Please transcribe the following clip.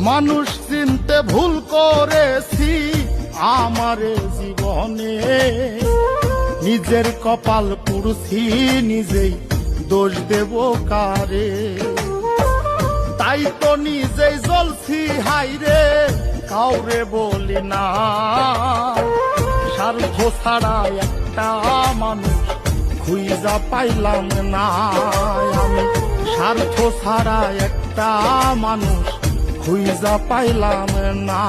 মানুষ চিনতে ভুল করেছি আমারে জীবনে, নিজের কপাল পুড়ছি নিজেই দোষ দেব কারে। তাই তো নিজেই জ্বলছি হাইরে কাউরে বলি না, স্বার্থ ছাড়া একটা মানুষ খুঁজা পাইলাম না। আমি স্বার্থ ছাড়া একটা মানুষ খুঁজা পাইলাম না।